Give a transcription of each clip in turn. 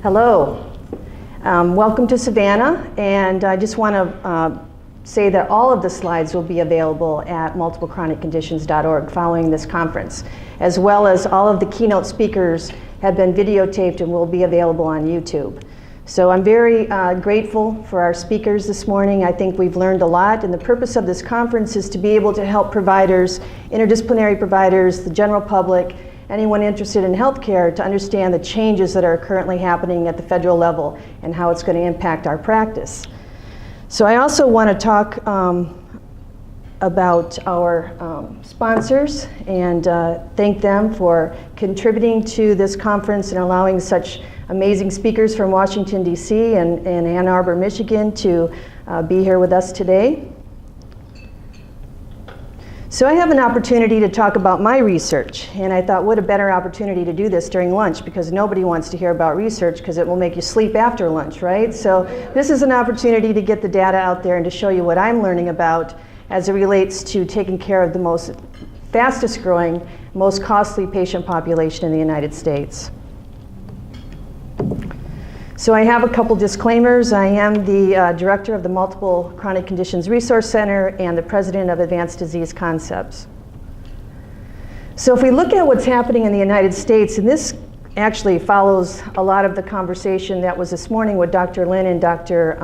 Hello. Welcome to Savannah, and I just want to say that all of the slides will be available at multiplechronicconditions.org following this conference, as well as all of the keynote speakers have been videotaped and will be available on YouTube. So I'm very grateful for our speakers this morning. I think we've learned a lot, and the purpose of this conference is to be able to help providers, interdisciplinary providers, the general public, anyone interested in healthcare to understand the changes that are currently happening at the federal level and how it's going to impact our practice. So I also want to talk about our sponsors and thank them for contributing to this conference and allowing such amazing speakers from Washington, D.C. and Ann Arbor, Michigan to be here with us today. So I have an opportunity to talk about my research, and I thought what a better opportunity to do this during lunch, because nobody wants to hear about research because it will make you sleep after lunch, right? So this is an opportunity to get the data out there and to show you what I'm learning about as it relates to taking care of the most fastest growing, most costly patient population in the United States. So I have a couple disclaimers. I am the director of the Multiple Chronic Conditions Resource Center and the president of Advanced Disease Concepts. So if we look at what's happening in the United States, and this actually follows a lot of the conversation that was this morning with Dr. Lin and Dr.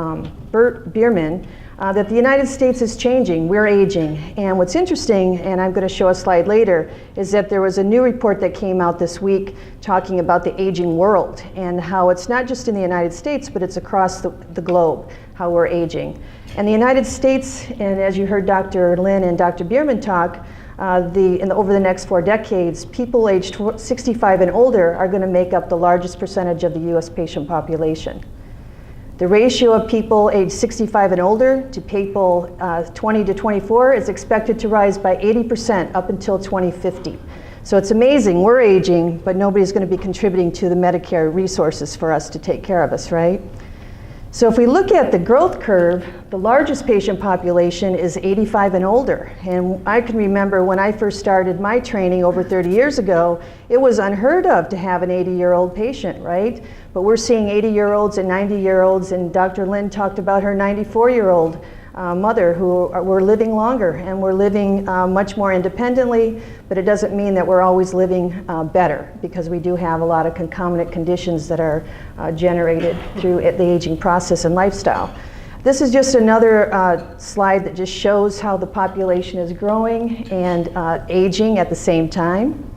Bierman, that the United States is changing. We're aging. And what's interesting, and I'm going to show a slide later, is that there was a new report that came out this week talking about the aging world and how it's not just in the United States, but it's across the globe, how we're aging. And the United States, and as you heard Dr. Lin and Dr. Bierman talk, over the next 4 decades, people aged 65 and older are going to make up the largest percentage of the US patient population. The ratio of people aged 65 and older to people 20 to 24 is expected to rise by 80% up until 2050. So it's amazing, we're aging, but nobody's going to be contributing to the Medicare resources for us to take care of us, right? So if we look at the growth curve, the largest patient population is 85 and older. And I can remember when I first started my training over 30 years ago, it was unheard of to have an 80-year-old patient, right? But we're seeing 80-year-olds and 90-year-olds, and Dr. Lin talked about her 94-year-old mother who were living longer, and we're living much more independently, but it doesn't mean that we're always living better, because we do have a lot of concomitant conditions that are generated through the aging process and lifestyle. This is just another slide that just shows how the population is growing and aging at the same time.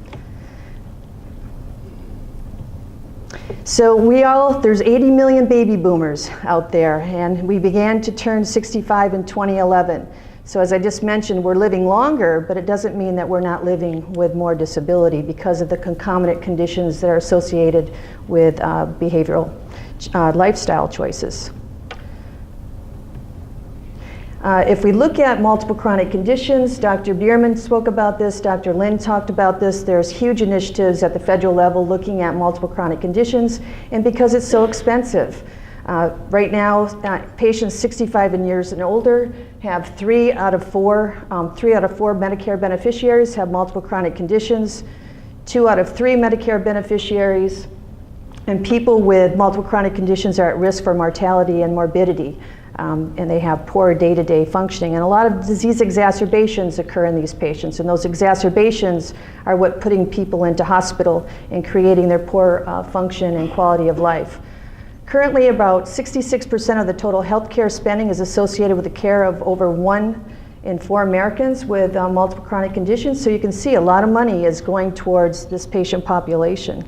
So there's 80 million baby boomers out there, and we began to turn 65 in 2011. So as I just mentioned, we're living longer, but it doesn't mean that we're not living with more disability because of the concomitant conditions that are associated with behavioral lifestyle choices. If we look at multiple chronic conditions, Dr. Bierman spoke about this, Dr. Lin talked about this. There's huge initiatives at the federal level looking at multiple chronic conditions, and because it's so expensive. Right now, patients 65 years and older have 3 out of 4 Medicare beneficiaries have multiple chronic conditions, 2 out of 3 Medicare beneficiaries, and people with multiple chronic conditions are at risk for mortality and morbidity. And they have poor day-to-day functioning. And a lot of disease exacerbations occur in these patients, and those exacerbations are what putting people into hospital and creating their poor function and quality of life. Currently, about 66% of the total healthcare spending is associated with the care of over 1 in 4 Americans with multiple chronic conditions. So you can see a lot of money is going towards this patient population.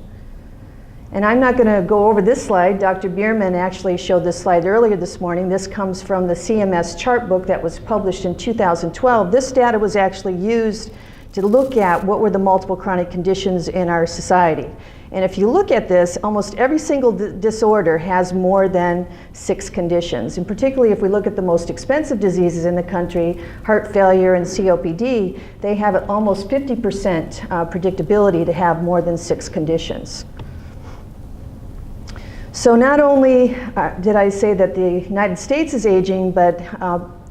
And I'm not going to go over this slide. Dr. Bierman actually showed this slide earlier this morning. This comes from the CMS chart book that was published in 2012. This data was actually used to look at what were the multiple chronic conditions in our society. And if you look at this, almost every single disorder has more than 6 conditions. And particularly if we look at the most expensive diseases in the country, heart failure and COPD, they have almost 50% predictability to have more than 6 conditions. So not only did I say that the United States is aging, but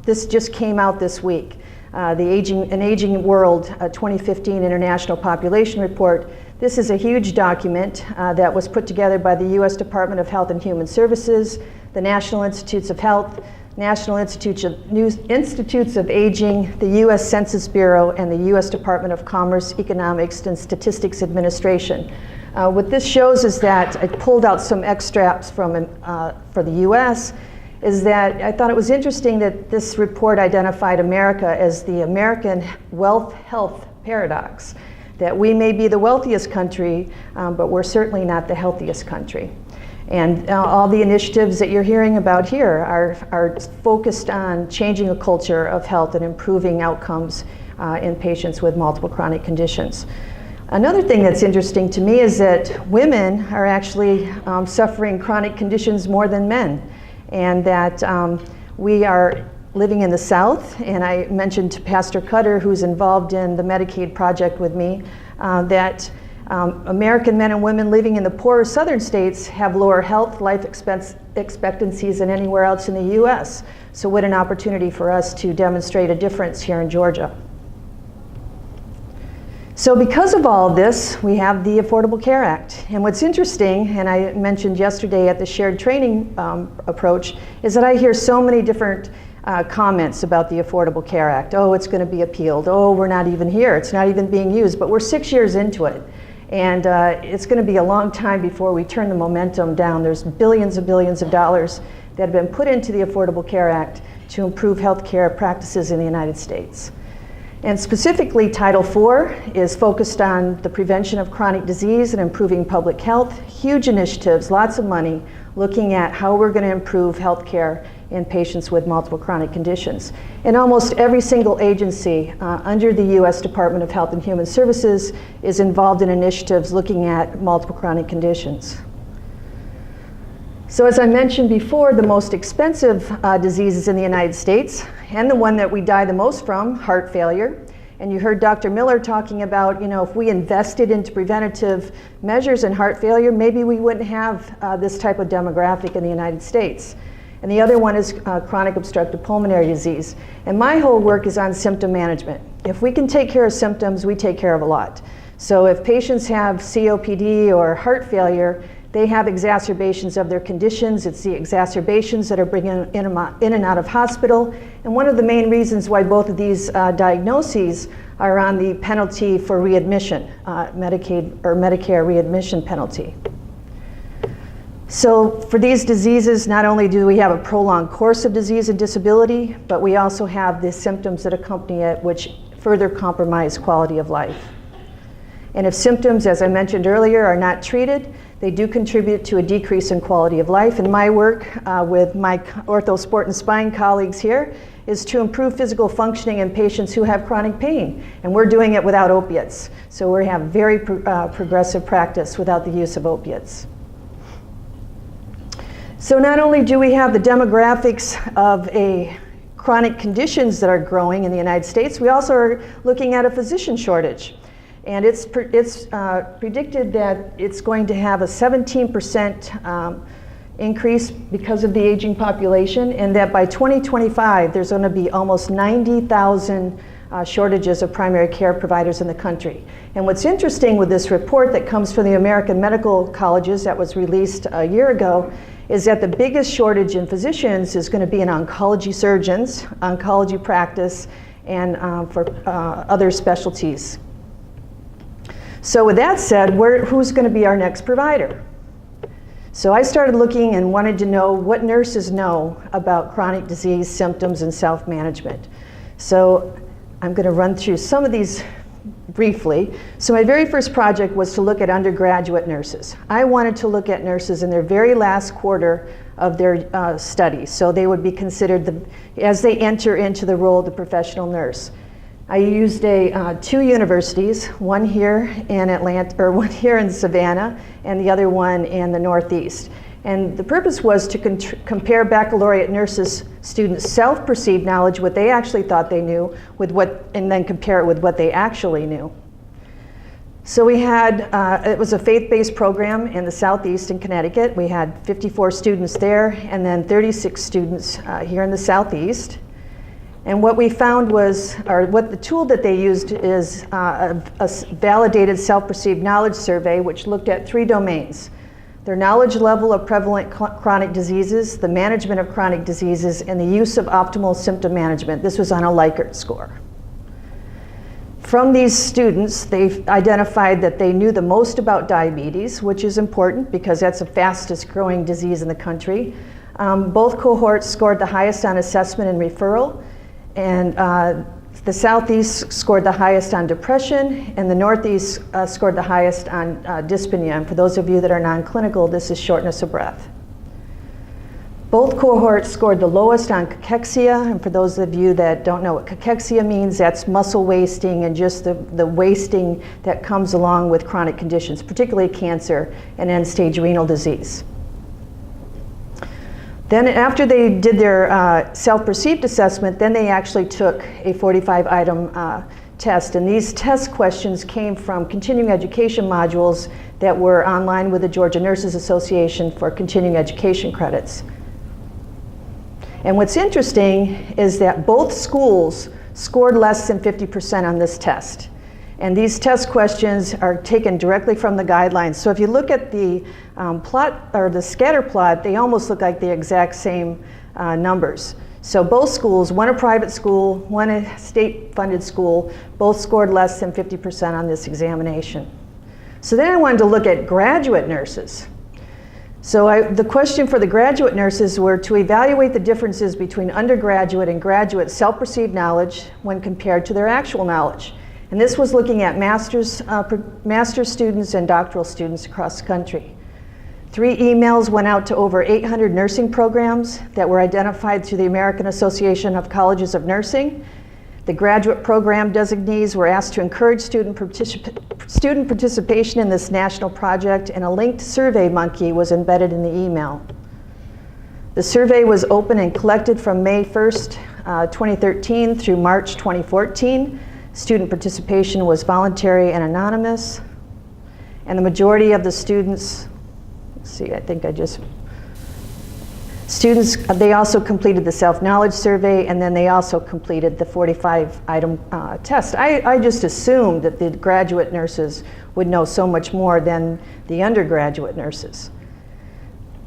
this just came out this week. An Aging World 2015 International Population Report This is a huge document that was put together by the U.S. Department of Health and Human Services, the National Institutes of Health, National Institutes of Aging, the U.S. Census Bureau, and the U.S. Department of Commerce, Economics, and Statistics Administration. What this shows is that I pulled out some extracts from for the U.S. is that I thought it was interesting that this report identified America as the American wealth-health paradox, that we may be the wealthiest country, but we're certainly not the healthiest country. And all the initiatives that you're hearing about here are focused on changing a culture of health and improving outcomes in patients with multiple chronic conditions. Another thing that's interesting to me is that women are actually suffering chronic conditions more than men, and that we are living in the South, and I mentioned to Pastor Cutter, who's involved in the Medicaid project with me, that American men and women living in the poorer southern states have lower life expectancies than anywhere else in the U.S. So what an opportunity for us to demonstrate a difference here in Georgia. So because of all of this, we have the Affordable Care Act. And what's interesting, and I mentioned yesterday at the shared training approach, is that I hear so many different comments about the Affordable Care Act. Oh, it's going to be appealed. Oh, we're not even here. It's not even being used. But we're 6 years into it. And it's going to be a long time before we turn the momentum down. There's billions and billions of dollars that have been put into the Affordable Care Act to improve health care practices in the United States. And specifically, Title IV is focused on the prevention of chronic disease and improving public health. Huge initiatives, lots of money, looking at how we're going to improve health care in patients with multiple chronic conditions. And almost every single agency under the U.S. Department of Health and Human Services is involved in initiatives looking at multiple chronic conditions. So as I mentioned before, the most expensive diseases in the United States, and the one that we die the most from, heart failure. And you heard Dr. Miller talking about, if we invested into preventative measures in heart failure, maybe we wouldn't have this type of demographic in the United States. And the other one is chronic obstructive pulmonary disease. And my whole work is on symptom management. If we can take care of symptoms, we take care of a lot. So if patients have COPD or heart failure, they have exacerbations of their conditions. It's the exacerbations that are bringing in and out of hospital. And one of the main reasons why both of these diagnoses are on the penalty for readmission, Medicaid or Medicare readmission penalty. So for these diseases, not only do we have a prolonged course of disease and disability, but we also have the symptoms that accompany it, which further compromise quality of life. And if symptoms, as I mentioned earlier, are not treated, they do contribute to a decrease in quality of life. And my work with my ortho, sport, and spine colleagues here is to improve physical functioning in patients who have chronic pain. And we're doing it without opiates. So we have very progressive practice without the use of opiates. So not only do we have the demographics of chronic conditions that are growing in the United States, we also are looking at a physician shortage. And it's predicted that it's going to have a 17% increase because of the aging population, and that by 2025, there's going to be almost 90,000 shortages of primary care providers in the country. And what's interesting with this report that comes from the American Medical Colleges that was released a year ago is that the biggest shortage in physicians is going to be in oncology surgeons, oncology practice, and for other specialties. So with that said, who's going to be our next provider? So I started looking and wanted to know what nurses know about chronic disease symptoms and self-management. So I'm going to run through some of these briefly. So my very first project was to look at undergraduate nurses. I wanted to look at nurses in their very last quarter of their study. So they would be considered as they enter into the role of the professional nurse. I used two universities, one here in one here in Savannah, and the other one in the Northeast. And the purpose was to compare baccalaureate nurses' students' self-perceived knowledge, what they actually thought they knew, and then compare it with what they actually knew. So we had, it was a faith-based program in the Southeast in Connecticut. We had 54 students there, and then 36 students here in the Southeast. And what we found was, or what the tool that they used is a validated self-perceived knowledge survey, which looked at 3 domains: their knowledge level of prevalent chronic diseases, the management of chronic diseases, and the use of optimal symptom management. This was on a Likert score. From these students, they've identified that they knew the most about diabetes, which is important because that's the fastest growing disease in the country. Both cohorts scored the highest on assessment and referral, and the Southeast scored the highest on depression, and the Northeast scored the highest on dyspnea. And for those of you that are non-clinical, this is shortness of breath. Both cohorts scored the lowest on cachexia, and for those of you that don't know what cachexia means, that's muscle wasting and just the wasting that comes along with chronic conditions, particularly cancer and end-stage renal disease. Then after they did their self-perceived assessment, then they actually took a 45-item test, and these test questions came from continuing education modules that were online with the Georgia Nurses Association for continuing education credits. And what's interesting is that both schools scored less than 50% on this test. And these test questions are taken directly from the guidelines. So if you look at the plot, or the scatter plot, they almost look like the exact same numbers. So both schools, one a private school, one a state-funded school, both scored less than 50% on this examination. So then I wanted to look at graduate nurses. So the question for the graduate nurses were to evaluate the differences between undergraduate and graduate self-perceived knowledge when compared to their actual knowledge. And this was looking at master's students and doctoral students across the country. 3 emails went out to over 800 nursing programs that were identified through the American Association of Colleges of Nursing. The graduate program designees were asked to encourage student participation in this national project, and a linked survey monkey was embedded in the email. The survey was open and collected from May 1st, 2013 through March 2014. Student participation was voluntary and anonymous, and the majority of the students, let's see, they also completed the self-knowledge survey, and then they also completed the 45-item test. I just assumed that the graduate nurses would know so much more than the undergraduate nurses.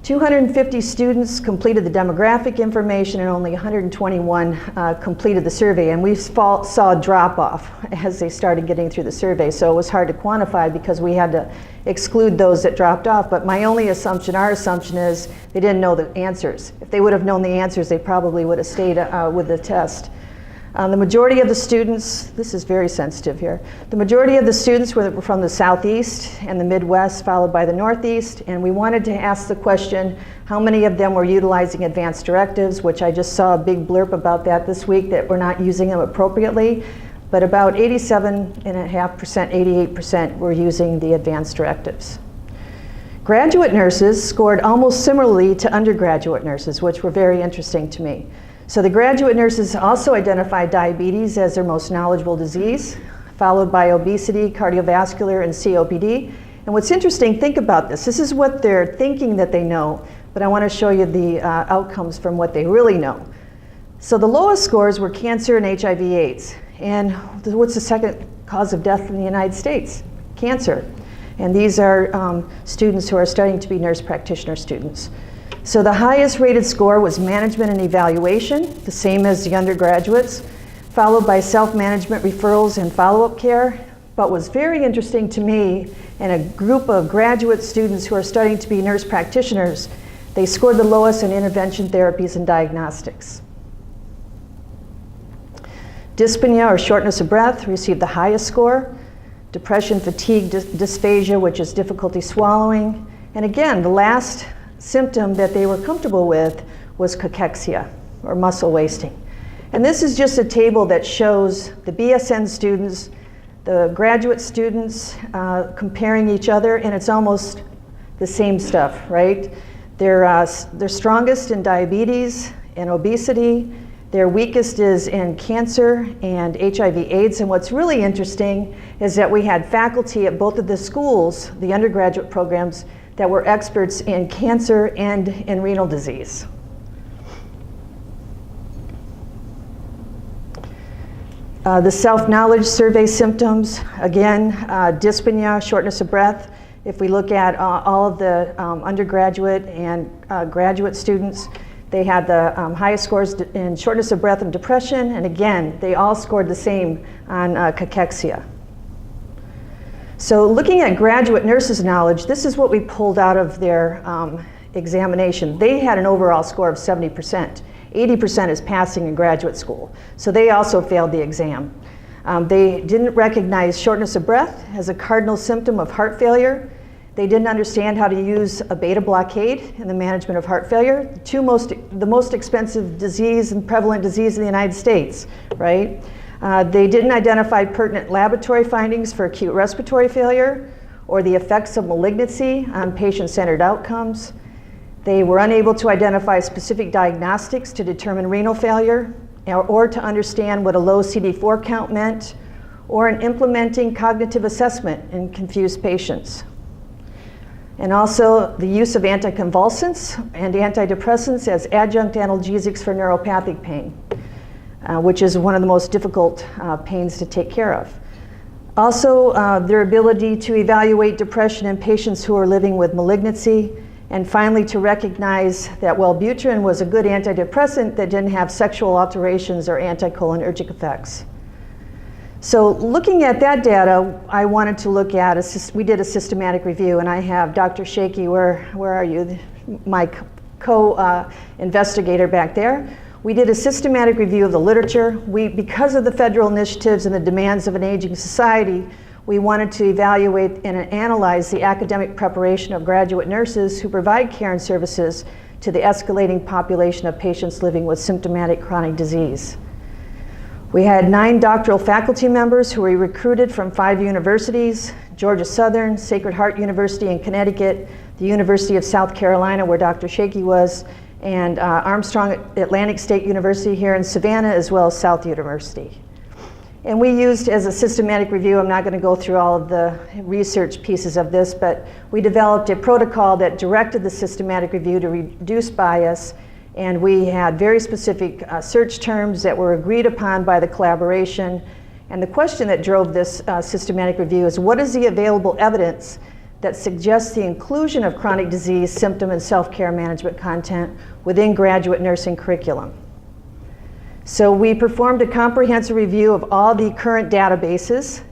250 students completed the demographic information, and only 121 completed the survey. And we saw a drop-off as they started getting through the survey, so it was hard to quantify because we had to exclude those that dropped off. But my only assumption, our assumption, is they didn't know the answers. If they would have known the answers, they probably would have stayed with the test. The majority of the students, this is very sensitive here, the majority of the students were from the Southeast and the Midwest, followed by the Northeast, and we wanted to ask the question, how many of them were utilizing advanced directives, which I just saw a big blurb about that this week, that we're not using them appropriately, but about 87.5%, 88% were using the advanced directives. Graduate nurses scored almost similarly to undergraduate nurses, which were very interesting to me. So the graduate nurses also identified diabetes as their most knowledgeable disease, followed by obesity, cardiovascular, and COPD. And what's interesting, think about this. This is what they're thinking that they know, but I want to show you the outcomes from what they really know. So the lowest scores were cancer and HIV/AIDS. And what's the second cause of death in the United States? Cancer. And these are students who are studying to be nurse practitioner students. So the highest rated score was management and evaluation, the same as the undergraduates, followed by self-management, referrals, and follow-up care. But what's very interesting to me, in a group of graduate students who are studying to be nurse practitioners, they scored the lowest in intervention therapies and diagnostics. Dyspnea, or shortness of breath, received the highest score. Depression, fatigue, dysphagia, which is difficulty swallowing. And again, the last symptom that they were comfortable with was cachexia, or muscle wasting. And this is just a table that shows the BSN students, the graduate students comparing each other, and it's almost the same stuff, right? They're strongest in diabetes and obesity. Their weakest is in cancer and HIV/AIDS. And what's really interesting is that we had faculty at both of the schools, the undergraduate programs, that were experts in cancer and in renal disease. The self-knowledge survey symptoms, again, dyspnea, shortness of breath. If we look at all of the undergraduate and graduate students, they had the highest scores in shortness of breath and depression, and again, they all scored the same on cachexia. So looking at graduate nurses' knowledge, this is what we pulled out of their examination. They had an overall score of 70%. 80% is passing in graduate school, so they also failed the exam. They didn't recognize shortness of breath as a cardinal symptom of heart failure. They didn't understand how to use a beta blockade in the management of heart failure, the most expensive disease and prevalent disease in the United States, right? They didn't identify pertinent laboratory findings for acute respiratory failure or the effects of malignancy on patient-centered outcomes. They were unable to identify specific diagnostics to determine renal failure or to understand what a low CD4 count meant, or in implementing cognitive assessment in confused patients. And also the use of anticonvulsants and antidepressants as adjunct analgesics for neuropathic pain, which is one of the most difficult pains to take care of. Also, their ability to evaluate depression in patients who are living with malignancy, and finally to recognize that Wellbutrin was a good antidepressant that didn't have sexual alterations or anticholinergic effects. So looking at that data, I wanted to look at, we did a systematic review, and I have Dr. Shaky, where are you? My co-investigator back there. We did a systematic review of the literature. Because of the federal initiatives and the demands of an aging society, we wanted to evaluate and analyze the academic preparation of graduate nurses who provide care and services to the escalating population of patients living with symptomatic chronic disease. We had 9 doctoral faculty members who were recruited from 5 universities: Georgia Southern, Sacred Heart University in Connecticut, the University of South Carolina, where Dr. Shaky was, and Armstrong Atlantic State University here in Savannah, as well as South University. And we used, as a systematic review, I'm not going to go through all of the research pieces of this, but we developed a protocol that directed the systematic review to reduce bias, and we had very specific search terms that were agreed upon by the collaboration. And the question that drove this systematic review is, what is the available evidence that suggests the inclusion of chronic disease, symptom, and self-care management content within graduate nursing curriculum? So we performed a comprehensive review of all the current databases.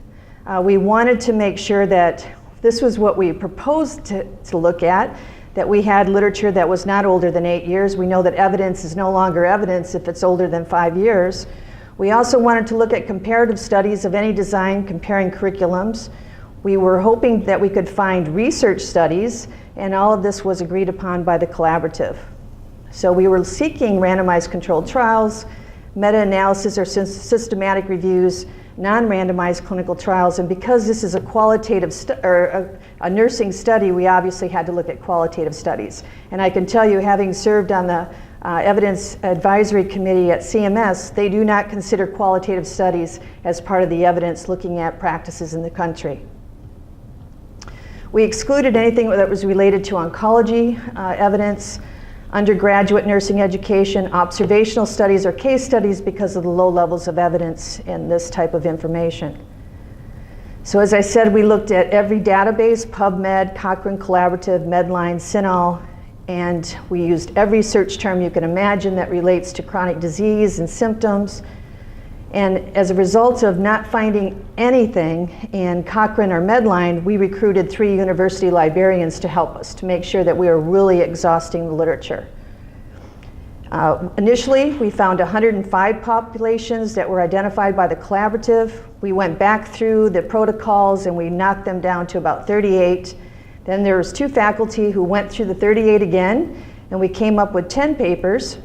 We wanted to make sure that this was what we proposed to look at, that we had literature that was not older than 8 years. We know that evidence is no longer evidence if it's older than 5 years. We also wanted to look at comparative studies of any design comparing curriculums. We were hoping that we could find research studies, and all of this was agreed upon by the collaborative. So we were seeking randomized controlled trials, meta-analysis or systematic reviews, non-randomized clinical trials, and because this is a qualitative a nursing study, we obviously had to look at qualitative studies. And I can tell you, having served on the Evidence Advisory Committee at CMS, they do not consider qualitative studies as part of the evidence looking at practices in the country. We excluded anything that was related to oncology evidence, undergraduate nursing education, observational studies, or case studies because of the low levels of evidence in this type of information. So as I said, we looked at every database: PubMed, Cochrane Collaborative, Medline, CINAHL, and we used every search term you can imagine that relates to chronic disease and symptoms. And as a result of not finding anything in Cochrane or Medline, we recruited 3 university librarians to help us to make sure that we were really exhausting the literature. Initially, we found 105 populations that were identified by the collaborative. We went back through the protocols and we knocked them down to about 38. Then there was 2 faculty who went through the 38 again, and we came up with 10 papers.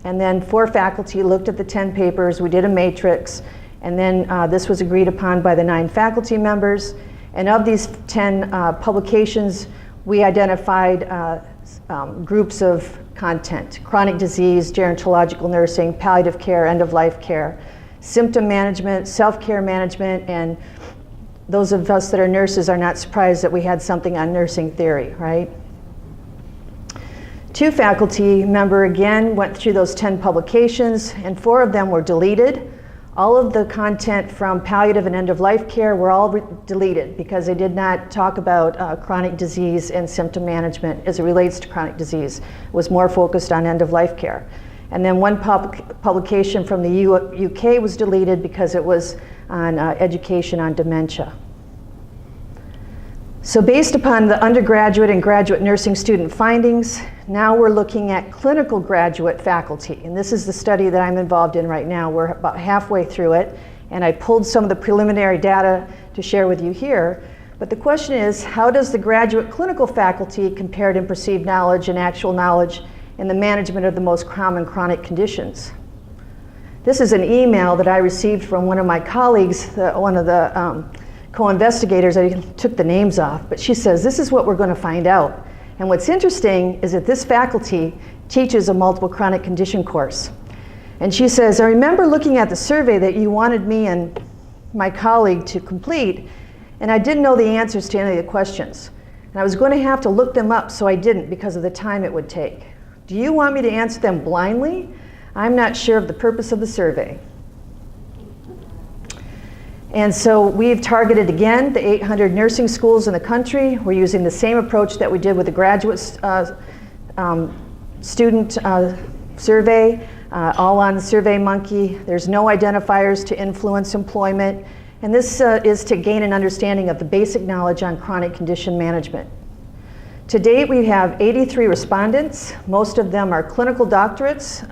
And then 4 faculty looked at the 10 papers, we did a matrix, and then this was agreed upon by the 9 faculty members. And of these 10 publications, we identified groups of content: chronic disease, gerontological nursing, palliative care, end-of-life care, symptom management, self-care management, and those of us that are nurses are not surprised that we had something on nursing theory, right? 2 faculty member again went through those 10 publications, and 4 of them were deleted. All of the content from palliative and end-of-life care were all deleted because they did not talk about chronic disease and symptom management as it relates to chronic disease. It was more focused on end-of-life care. And then one publication from the UK was deleted because it was on education on dementia. So based upon the undergraduate and graduate nursing student findings, now we're looking at clinical graduate faculty. And this is the study that I'm involved in right now. We're about halfway through it. And I pulled some of the preliminary data to share with you here. But the question is, how does the graduate clinical faculty compared in perceived knowledge and actual knowledge in the management of the most common chronic conditions? This is an email that I received from one of my colleagues, one of the co-investigators. I took the names off, but she says, this is what we're going to find out. And what's interesting is that this faculty teaches a multiple chronic condition course. And she says, I remember looking at the survey that you wanted me and my colleague to complete, and I didn't know the answers to any of the questions. And I was going to have to look them up, so I didn't because of the time it would take. Do you want me to answer them blindly? I'm not sure of the purpose of the survey. And so we've targeted again the 800 nursing schools in the country. We're using the same approach that we did with the graduate student survey, all on SurveyMonkey. There's no identifiers to influence employment. And this is to gain an understanding of the basic knowledge on chronic condition management. To date, we have 83 respondents. Most of them are clinical doctorates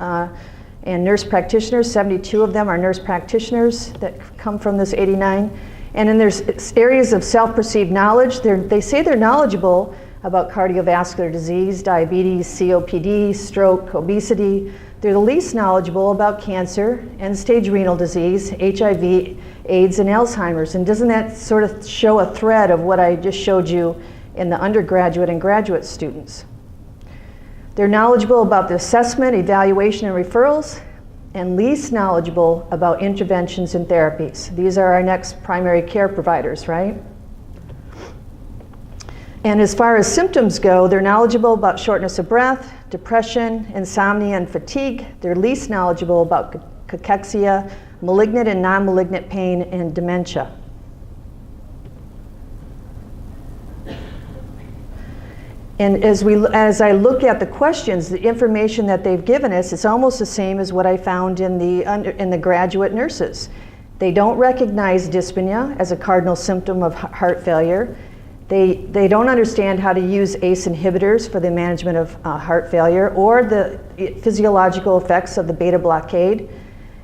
and nurse practitioners. 72 of them are nurse practitioners that come from this 89. And then there's areas of self-perceived knowledge. They say they're knowledgeable about cardiovascular disease, diabetes, COPD, stroke, obesity. They're the least knowledgeable about cancer, end-stage renal disease, HIV, AIDS, and Alzheimer's. And doesn't that sort of show a thread of what I just showed you in the undergraduate and graduate students? They're knowledgeable about the assessment, evaluation, and referrals, and least knowledgeable about interventions and therapies. These are our next primary care providers, right? And as far as symptoms go, they're knowledgeable about shortness of breath, depression, insomnia, and fatigue. They're least knowledgeable about cachexia, malignant and non-malignant pain, and dementia. And as I look at the questions, the information that they've given us is almost the same as what I found in the graduate nurses. They don't recognize dyspnea as a cardinal symptom of heart failure. They don't understand how to use ACE inhibitors for the management of heart failure or the physiological effects of the beta blockade.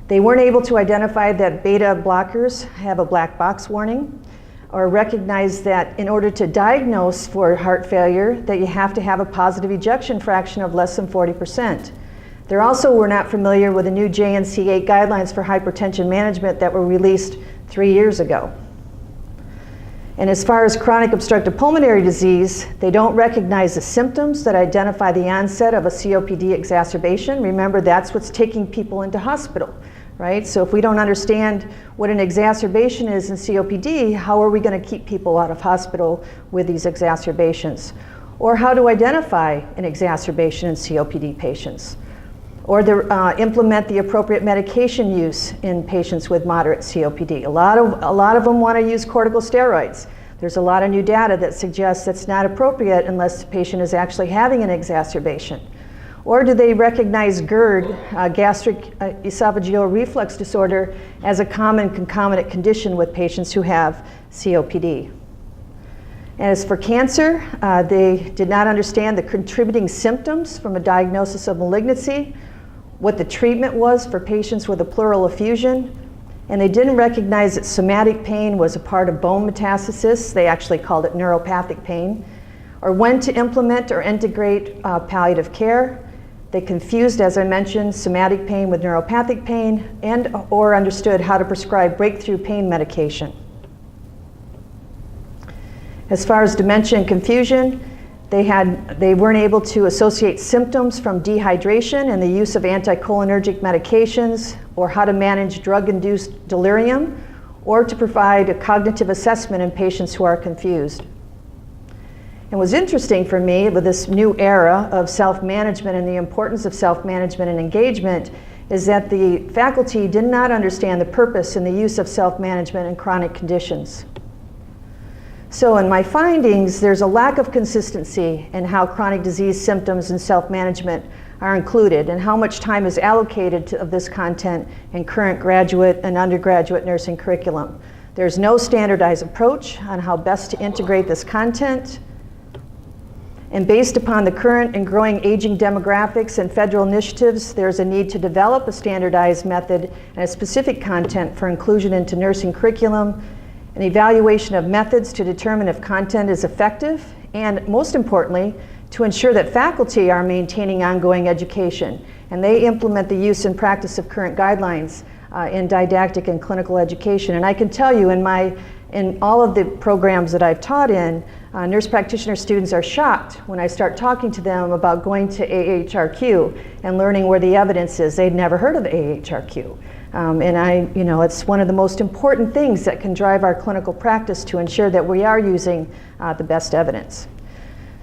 They weren't able to identify that beta blockers have a black box warning, or recognize that in order to diagnose for heart failure that you have to have a positive ejection fraction of less than 40%. They also were not familiar with the new JNC8 guidelines for hypertension management that were released 3 years ago. And as far as chronic obstructive pulmonary disease, they don't recognize the symptoms that identify the onset of a COPD exacerbation. Remember, that's what's taking people into hospital, right? So if we don't understand what an exacerbation is in COPD, how are we going to keep people out of hospital with these exacerbations? Or how to identify an exacerbation in COPD patients? Or implement the appropriate medication use in patients with moderate COPD. A lot of them want to use corticosteroids. There's a lot of new data that suggests that's not appropriate unless the patient is actually having an exacerbation. Or do they recognize GERD, gastric esophageal reflux disorder, as a common concomitant condition with patients who have COPD? And as for cancer, they did not understand the contributing symptoms from a diagnosis of malignancy, what the treatment was for patients with a pleural effusion, and they didn't recognize that somatic pain was a part of bone metastasis. They actually called it neuropathic pain, or when to implement or integrate palliative care. They confused, as I mentioned, somatic pain with neuropathic pain, or understood how to prescribe breakthrough pain medication. As far as dementia and confusion, they weren't able to associate symptoms from dehydration and the use of anticholinergic medications, or how to manage drug-induced delirium, or to provide a cognitive assessment in patients who are confused. And what's interesting for me with this new era of self-management and the importance of self-management and engagement is that the faculty did not understand the purpose and the use of self-management in chronic conditions. So in my findings, there's a lack of consistency in how chronic disease symptoms and self-management are included and how much time is allocated of this content in current graduate and undergraduate nursing curriculum. There's no standardized approach on how best to integrate this content. And based upon the current and growing aging demographics and federal initiatives, there's a need to develop a standardized method and a specific content for inclusion into nursing curriculum, an evaluation of methods to determine if content is effective, and most importantly, to ensure that faculty are maintaining ongoing education and they implement the use and practice of current guidelines in didactic and clinical education. And I can tell you in all of the programs that I've taught in, nurse practitioner students are shocked when I start talking to them about going to AHRQ and learning where the evidence is. They'd never heard of AHRQ. And it's one of the most important things that can drive our clinical practice to ensure that we are using the best evidence.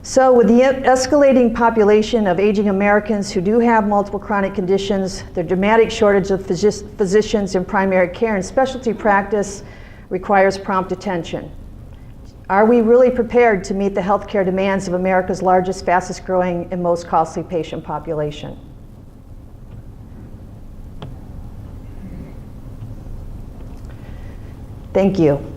So with the escalating population of aging Americans who do have multiple chronic conditions, the dramatic shortage of physicians in primary care and specialty practice requires prompt attention. Are we really prepared to meet the healthcare demands of America's largest, fastest growing, and most costly patient population? Thank you.